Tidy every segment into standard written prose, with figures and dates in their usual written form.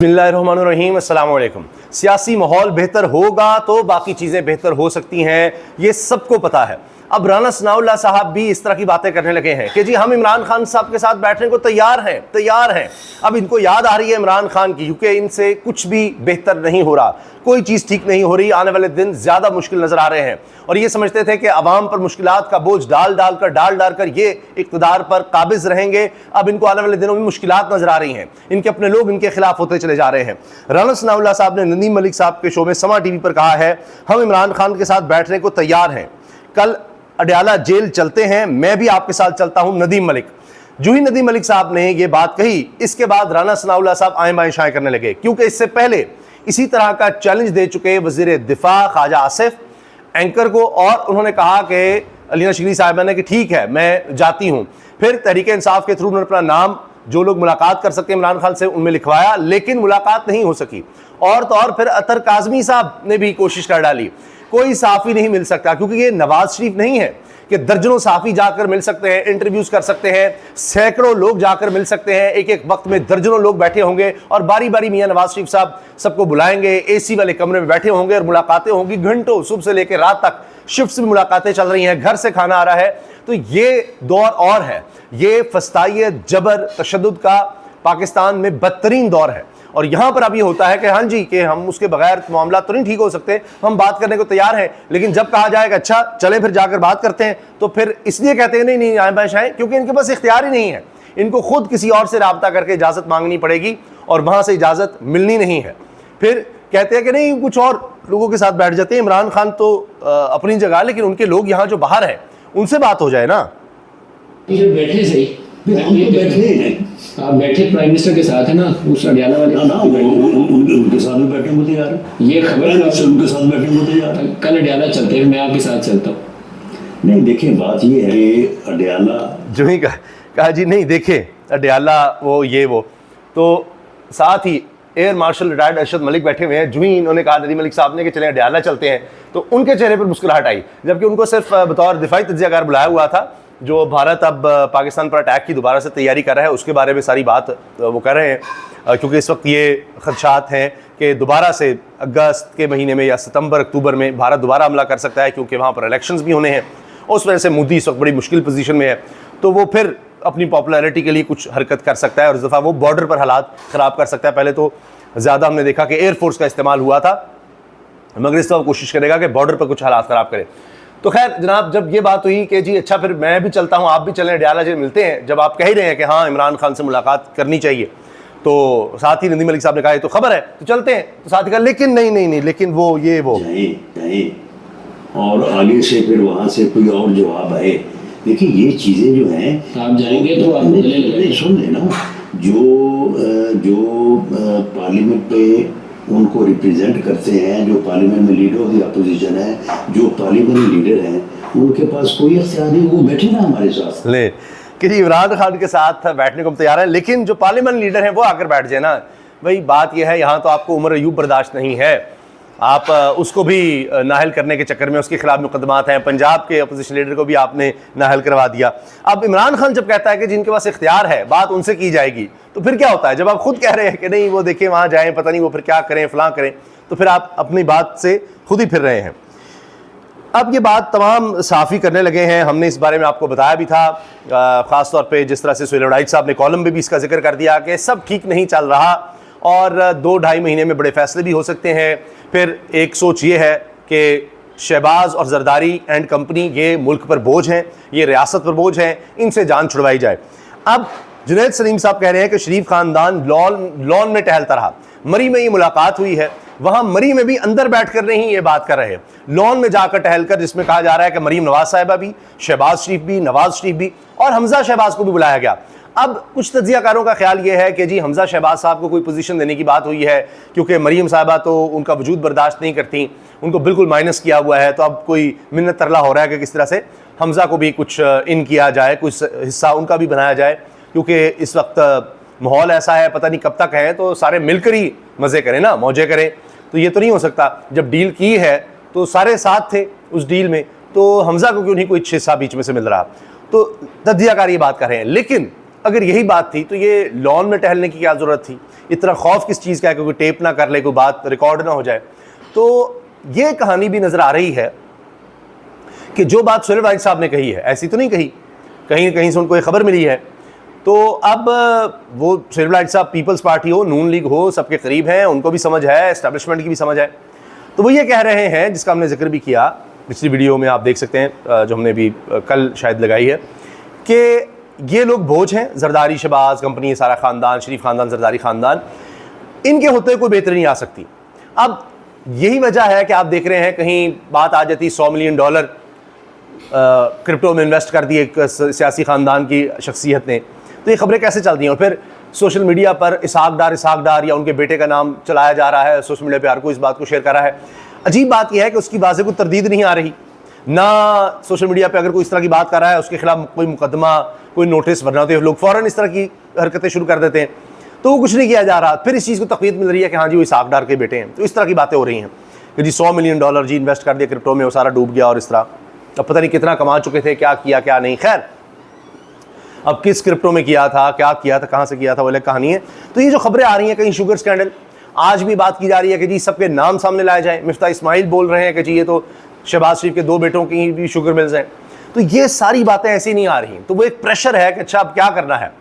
बिस्मिल्लाहिर्रहमानिर्रहीम, अस्सलाम वालेकुम। सियासी माहौल बेहतर होगा तो बाकी चीज़ें बेहतर हो सकती हैं, ये सबको पता है। अब राना सनाउल्लाह साहब भी इस तरह की बातें करने लगे हैं कि जी हम इमरान खान साहब के साथ बैठने को तैयार हैं। अब इनको याद आ रही है इमरान खान की, क्योंकि इनसे कुछ भी बेहतर नहीं हो रहा, कोई चीज़ ठीक नहीं हो रही, आने वाले दिन ज़्यादा मुश्किल नज़र आ रहे हैं। और ये समझते थे कि अवाम पर मुश्किलात का बोझ डाल डाल कर ये इक़्तिदार पर काबिज रहेंगे। अब इनको आने वाले दिनों में मुश्किलात नज़र आ रही हैं, इनके अपने लोग इनके खिलाफ होते चले जा रहे हैं। राना सनाउल्लाह साहब ने नदीम मलिक साहब के शो में समा टीवी पर कहा है, हम इमरान खान के साथ बैठने को तैयार हैं, कल अडयाला जेल चलते हैं, मैं भी आपके साथ चलता हूं, नदीम मलिक। जो ही नदीम मलिक साहब ने ये बात कही, इसके बाद राना सनाउल्लाह साहब आए बाएं शाएं करने लगे, क्योंकि इससे पहले इसी तरह का चैलेंज दे चुके वज़ीर दिफा ख्वाजा आसिफ एंकर को, और उन्होंने कहा कि अलीना शिकरी साहिबा ने कि ठीक है मैं जाती हूं। फिर तहरीक इंसाफ के थ्रू उन्होंने अपना नाम, जो लोग मुलाकात कर सकते हैं इमरान खान से, उनमें लिखवाया, लेकिन मुलाकात नहीं हो सकी। और तो और फिर अतर काज़मी साहब ने भी कोशिश कर डाली, कोई साफ़ी नहीं मिल सकता, क्योंकि ये नवाज शरीफ नहीं है कि दर्जनों साफ़ी जाकर मिल सकते हैं, इंटरव्यूज़ कर सकते हैं, सैकड़ों लोग जाकर मिल सकते हैं, एक एक वक्त में दर्जनों लोग बैठे होंगे और बारी बारी मियाँ नवाज शरीफ साहब सबको बुलाएंगे, एसी वाले कमरे में बैठे होंगे और मुलाकातें होंगी घंटों, सुबह से लेकर रात तक शिफ्ट्स में मुलाकातें चल रही हैं, घर से खाना आ रहा है। तो ये दौर और है, ये फस्तायत, जबर, तशद्दुद का पाकिस्तान में बदतरीन दौर है। और यहाँ पर अब ये होता है कि हाँ जी, कि हम उसके बगैर मामला तो नहीं ठीक हो सकते, हम बात करने को तैयार हैं, लेकिन जब कहा जाएगा अच्छा चलें फिर जाकर बात करते हैं, तो फिर इसलिए कहते हैं नहीं आए बाएं शाएं, क्योंकि इनके पास इख्तियार ही नहीं है। इनको खुद किसी और से रब्ता करके इजाज़त मांगनी पड़ेगी और वहाँ से इजाज़त मिलनी नहीं है। फिर कहते हैं कि नहीं कुछ और लोगों के साथ बैठ जाते हैं, इमरान खान तो अपनी जगह, लेकिन उनके लोग यहाँ जो बाहर हैं उनसे बात हो जाए ना। बैठे सही, आप बैठे प्राइम मिनिस्टर के साथ है ना, उस अडयाला वाले ना उनके साथ में बैठे मुझे यार, ये खबर है उनके साथ बैठे मुझे यार, कल अडयाला चलते हैं, मैं आपके साथ चलता हूँ। नहीं देखिए बात ये है, अडयाला जो ही कहा जी नहीं देखे अडयाला वो ये वो, तो साथ ही air marshal retired Arshad Malik बैठे हुए हैं। जो ही इन्होंने कहा नदीम मलिक साहब ने कि चले अडयाला चलते हैं, तो उनके चेहरे पर मुस्कुराहट आई, जबकि उनको सिर्फ बतौर दिफाई तज्जियाकार बुलाया हुआ था। जो भारत अब पाकिस्तान पर अटैक की दोबारा से तैयारी कर रहा है, उसके बारे में सारी बात वो कर रहे हैं, क्योंकि इस वक्त ये खदशात हैं कि दोबारा से अगस्त के महीने में या सितंबर अक्टूबर में भारत दोबारा हमला कर सकता है, क्योंकि वहाँ पर इलेक्शंस भी होने हैं। उस वजह से मोदी इस वक्त बड़ी मुश्किल पोजीशन में है, तो वो फिर अपनी पॉपुलैरिटी के लिए कुछ हरकत कर सकता है और इस दफ़ा वो बॉर्डर पर हालात ख़राब कर सकता है। पहले तो ज़्यादा हमने देखा कि एयरफोर्स का इस्तेमाल हुआ था, मगर इस दफ़ा कोशिश करेगा कि बॉर्डर पर कुछ हालात ख़राब करे। तो खैर जनाब, जब ये बात हुई कि जी अच्छा फिर मैं भी चलता हूँ, आप भी चलें, अडयाला जेल मिलते हैं, जब आप कह ही रहे हैं कि हाँ इमरान खान से मुलाकात करनी चाहिए, तो साथ ही नदीम मलिक साहब ने कहा तो खबर है तो चलते हैं, तो साथ ही कहा लेकिन नहीं लेकिन वो ये वो नहीं, और आगे से फिर वहाँ से कोई और जवाब आए। देखिए ये चीज़ें जो हैं, आप जाएंगे तो आप सुन लेना, जो पार्लियामेंट पे उनको रिप्रेजेंट करते हैं, जो पार्लियामेंट में लीडर ऑफ द अपोजिशन है, जो पार्लियामेंट लीडर हैं, उनके पास कोई इख्तियार नहीं, वो बैठे ना हमारे साथ ले कि जी इमरान खान के साथ बैठने को तैयार है, लेकिन जो पार्लियामेंट लीडर हैं वो आकर बैठ जाए ना। भाई बात यह है, यहाँ तो आपको उमर अयूब बर्दाश्त नहीं है, आप उसको भी नाहल करने के चक्कर में उसके खिलाफ मुकदमात हैं, पंजाब के अपोजिशन लीडर को भी आपने नाहल करवा दिया। अब इमरान खान जब कहता है कि जिनके पास इख्तियार है बात उनसे की जाएगी, तो फिर क्या होता है जब आप खुद कह रहे हैं कि नहीं वो देखें वहाँ जाएं, पता नहीं वो फिर क्या करें फलां करें, तो फिर आप अपनी बात से खुद ही फिर रहे हैं। अब ये बात तमाम साफ़ी करने लगे हैं, हमने इस बारे में आपको बताया भी था, ख़ास तौर पे जिस तरह से सुहेल वड़ाइच साहब ने कॉलम में भी इसका जिक्र कर दिया कि सब ठीक नहीं चल रहा और 2-2.5 महीने में बड़े फैसले भी हो सकते हैं। फिर एक सोच ये है कि शहबाज और जरदारी एंड कंपनी ये मुल्क पर बोझ हैं, ये रियासत पर बोझ हैं, इनसे जान छुड़वाई जाए। अब जुनैद सलीम साहब कह रहे हैं कि शरीफ खानदान लॉन में टहलता रहा, मरी में ये मुलाकात हुई है, वहाँ मरी में भी अंदर बैठ कर नहीं ये बात कर रहे हैं, लॉन में जाकर टहल कर, जिसमें कहा जा रहा है कि मरीम नवाज साहिबा भी, शहबाज शरीफ भी, नवाज शरीफ भी और हमजा शहबाज को भी बुलाया गया। अब कुछ तज्जियाकारों का ख्याल ये है कि जी हमजा शहबाज साहब को कोई पोजीशन देने की बात हुई है, क्योंकि मरीम साहिबा तो उनका वजूद बर्दाश्त नहीं करती, उनको बिल्कुल माइनस किया हुआ है, तो अब कोई मिन्नत तरला हो रहा है कि किस तरह से हमजा को भी कुछ इन किया जाए, कुछ हिस्सा उनका भी बनाया जाए, क्योंकि इस वक्त माहौल ऐसा है, पता नहीं कब तक है, तो सारे मिलकर ही मज़े करें ना, मौजे करें। तो ये तो नहीं हो सकता, जब डील की है तो सारे साथ थे उस डील में, तो हमजा को क्यों नहीं कोई हिस्सा बीच में से मिल रहा। तो तज्जियाकार ये बात कर रहे हैं, लेकिन अगर यही बात थी तो ये लॉन में टहलने की क्या ज़रूरत थी, इतना खौफ किस चीज़ का है कि कोई टेप ना कर ले, कोई बात रिकॉर्ड ना हो जाए। तो ये कहानी भी नज़र आ रही है कि जो बात सुहेल वाहिद साहब ने कही है ऐसी तो नहीं कही, कहीं कहीं से उनको एक खबर मिली है। तो अब वो सुहेल वाहिद साहब पीपल्स पार्टी हो, नून लीग हो, सबके करीब हैं, उनको भी समझ है, एस्टेब्लिशमेंट की भी समझ है। तो वो ये कह रहे हैं, जिसका हमने जिक्र भी किया पिछली वीडियो में, आप देख सकते हैं जो हमने भी कल शायद लगाई है, कि ये लोग बोझ हैं, जरदारी शहबाज कंपनी, सारा ख़ानदान, शरीफ ख़ानदान, जरदारी ख़ानदान, इनके होते कोई बेहतरी नहीं आ सकती। अब यही वजह है कि आप देख रहे हैं कहीं बात आ जाती $100 मिलियन क्रिप्टो में इन्वेस्ट कर दिए एक सियासी ख़ानदान की शख्सियत ने, तो ये खबरें कैसे चलती हैं। और फिर सोशल मीडिया पर इसहाक डार या उनके बेटे का नाम चलाया जा रहा है, सोशल मीडिया पर हर कोई इस बात को शेयर कर रहा है। अजीब बात यह है कि उसकी वाज़ेह कोई तरदीद नहीं आ रही, ना सोशल मीडिया पे अगर कोई इस तरह की बात कर रहा है उसके खिलाफ कोई मुकदमा, कोई नोटिस, वरना तो लोग फ़ौरन इस तरह की हरकतें शुरू कर देते हैं। तो वो कुछ नहीं किया जा रहा। फिर इस चीज़ को तक़वीद मिल रही है कि हाँ जी वो इसहाक डार के बेटे हैं। तो इस तरह की बातें हो रही हैं कि जी $100 मिलियन जी इन्वेस्ट कर दिया क्रिप्टो में, वो सारा डूब गया और इस तरह। अब पता नहीं कितना कमा चुके थे, क्या किया क्या नहीं। खैर, अब किस क्रिप्टो में किया था, क्या किया था, कहाँ से किया था, वो अलग कहानी है। तो ये जो खबरें आ रही हैं, कहीं शुगर स्कैंडल, आज भी बात की जा रही है कि जी सबके नाम सामने लाए जाएँ। मिफ्ता इस्माइल बोल रहे हैं कि जी ये तो शहबाज शरीफ के 2 बेटों की भी शुगर मिल्स हैं। तो ये सारी बातें ऐसी नहीं आ रही। तो वो एक प्रेशर है कि अच्छा अब क्या करना है,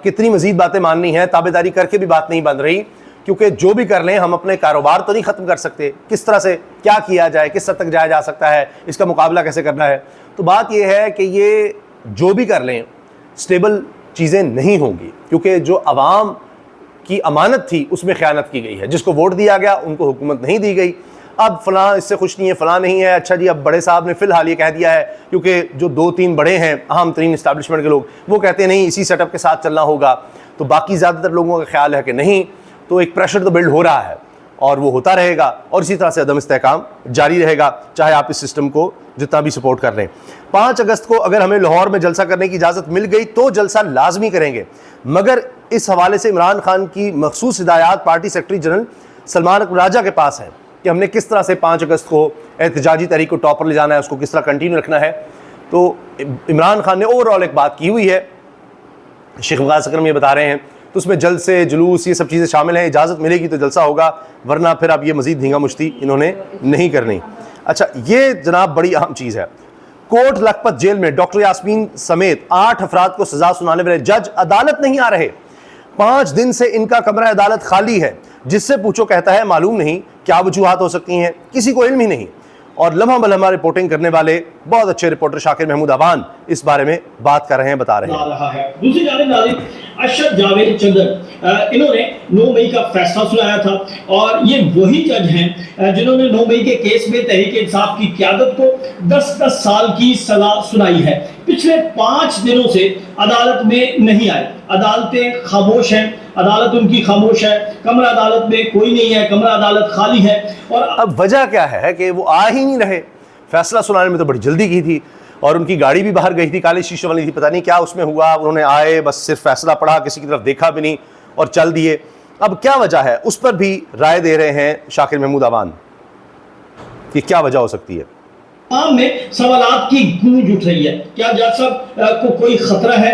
कितनी मजीद बातें माननी है, ताबेदारी करके भी बात नहीं बन रही, क्योंकि जो भी कर लें हम अपने कारोबार तो नहीं ख़त्म कर सकते। किस तरह से क्या किया जाए, किस हद तक जाया जा सकता है, इसका मुकाबला कैसे करना है। तो बात यह है कि ये जो भी कर लें स्टेबल चीज़ें नहीं होंगी, क्योंकि जो अवाम की अमानत थी उसमें ख़यानत की गई है। जिसको वोट दिया गया उनको हुकूमत नहीं दी गई। अब फ़लाँ इससे खुश नहीं है, फ़लाँ नहीं है, अच्छा जी अब बड़े साहब ने फ़िलहाल ये कह दिया है, क्योंकि जो 2-3 बड़े हैं अहम तरीन इस्टेब्लिशमेंट के लोग, वो कहते हैं नहीं इसी सेटअप के साथ चलना होगा। तो बाकी ज़्यादातर लोगों का ख्याल है कि नहीं। तो एक प्रेशर तो बिल्ड हो रहा है और वो होता रहेगा, और इसी तरह से अदम इस्तेहकाम जारी रहेगा, चाहे आप इस सिस्टम को जितना भी सपोर्ट कर रहे हैं। 5 अगस्त को अगर हमें लाहौर में जलसा करने की इजाज़त मिल गई तो जलसा लाजमी करेंगे, मगर इस हवाले से इमरान खान की मखसूस हिदायत party secretary general Salman Akbar Raja के पास है कि हमने किस तरह से 5 अगस्त को एहतजाजी तहरीक को टॉप पर ले जाना है, उसको किस तरह कंटिन्यू रखना है। तो इमरान खान ने ओवरऑल एक बात की हुई है, शेख वकास अकरम ये बता रहे हैं, तो उसमें जलसे जुलूस ये सब चीज़ें शामिल हैं। इजाज़त मिलेगी तो जलसा होगा, वरना फिर अब ये मज़ीद धींगा मुश्ती इन्होंने नहीं करनी। अच्छा, ये जनाब बड़ी अहम चीज़ है। कोट लखपत जेल में डॉक्टर यास्मीन समेत 8 अफराद को सजा सुनाने वाले जज अदालत नहीं आ रहे। 5 दिन से इनका कमरा अदालत खाली है। जिससे पूछो कहता है मालूम नहीं क्या वजूहात हो सकती हैं, किसी को इल्म ही नहीं। और लम्हा बलम्हा रिपोर्टिंग करने वाले बहुत अच्छे रिपोर्टर शाकिर महमूद अवान इस बारे में बात कर रहे हैं, बता रहे हैं। दूसरी जानिब नाज़रीन, अरशद जावेद चंदर, इन्होंने 9 मई का फैसला सुनाया था और ये वही जज हैं जिन्होंने 9 मई के केस में तहरीक इंसाफ की क़यादत को 10-10 साल की सजा सुनाई है। पिछले 5 दिनों से अदालत में नहीं आए। अदालतें खामोश हैं, अदालत उनकी खामोश है, कमरा अदालत में कोई नहीं है, कमरा अदालत खाली है। और अब वजह क्या है कि वो आ ही नहीं रहे। फैसला सुनाने में तो बड़ी जल्दी की थी और उनकी गाड़ी भी बाहर गई थी, काले शीशे वाली थी, पता नहीं क्या उसमें हुआ। उन्होंने आए, बस सिर्फ फैसला पढ़ा, किसी की तरफ देखा भी नहीं और चल दिए। अब क्या वजह है, उस पर भी राय दे रहे हैं शाकिर महमूद अवान कि क्या वजह हो सकती है। में सवालात की गूंज उठ रही है। क्या जज साहब को कोई खतरा है?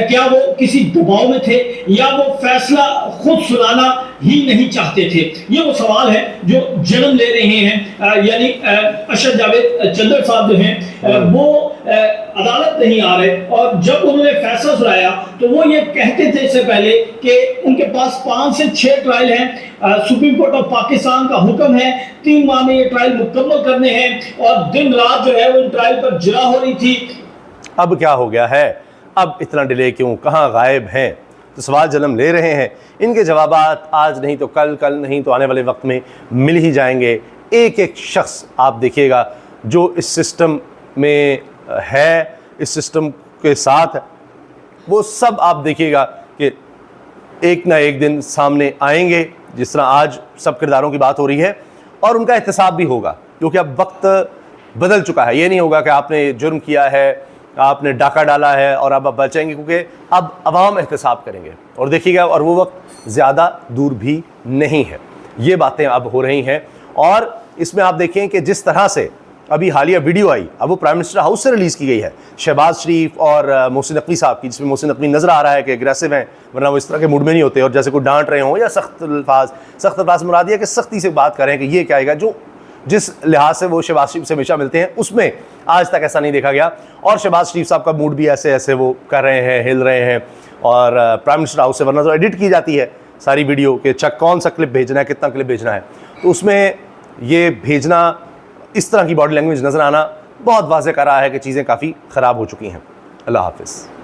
क्या वो किसी दबाव में थे या वो फैसला खुद सुनाना ही नहीं चाहते थे? ये वो सवाल है जो जन्म ले रहे हैं। यानी अरशद जावेद चंदर साहब जो हैं वो अदालत नहीं आ रहे, और जब उन्होंने फैसला सुनाया तो वो ये कहते थे इससे पहले कि उनके पास 5 से 6 ट्रायल हैं। सुप्रीम कोर्ट ऑफ पाकिस्तान का हुक्म है 3 माह में ये ट्रायल मुकम्मल करने हैं, और दिन रात जो है वो इन ट्रायल पर जिरा हो रही थी। अब क्या हो गया है, अब इतना डिले क्यों, कहाँ गायब हैं? तो सवाल जन्म ले रहे हैं। इनके जवाबात आज नहीं तो कल, कल नहीं तो आने वाले वक्त में मिल ही जाएंगे। एक एक शख्स आप देखिएगा जो इस सिस्टम में है, इस सिस्टम के साथ, वो सब आप देखिएगा कि एक ना एक दिन सामने आएंगे। जिस तरह आज सब किरदारों की बात हो रही है, और उनका एहतसाब भी होगा, क्योंकि अब वक्त बदल चुका है। ये नहीं होगा कि आपने जुर्म किया है, आपने डाका डाला है और अब आप बचेंगे, क्योंकि अब अवाम एहतसाब करेंगे और देखिएगा, और वो वक्त ज़्यादा दूर भी नहीं है। ये बातें अब हो रही हैं। और इसमें आप देखें कि जिस तरह से अभी हालिया वीडियो आई, अब वो प्राइम मिनिस्टर हाउस से रिलीज़ की गई है, शहबाज शरीफ और मोहसिन नकवी साहब की, जिसमें मोहसिन नकवी नज़र आ रहा है कि एग्रेसिव हैं, वरना वो इस तरह के मूड में नहीं होते, और जैसे कोई डांट रहे हों या सख्त अल्फाज मुराद है कि सख्ती से बात करें कि ये क्या आएगा, जो जिस लिहाज से वो शहबाज शरीफ से हमेशा मिलते हैं उसमें आज तक ऐसा नहीं देखा गया। और शहबाज शरीफ साहब का मूड भी ऐसे ऐसे वो कर रहे हैं, हिल रहे हैं, और प्राइम मिनिस्टर हाउस से, वरना तो एडिट की जाती है सारी वीडियो कि चक कौन सा क्लिप भेजना है, कितना क्लिप भेजना है, तो उसमें ये भेजना, इस तरह की बॉडी लैंग्वेज नज़र आना बहुत वाज़ेह कर रहा है कि चीज़ें काफ़ी ख़राब हो चुकी हैं। अल्लाह हाफ़िज़।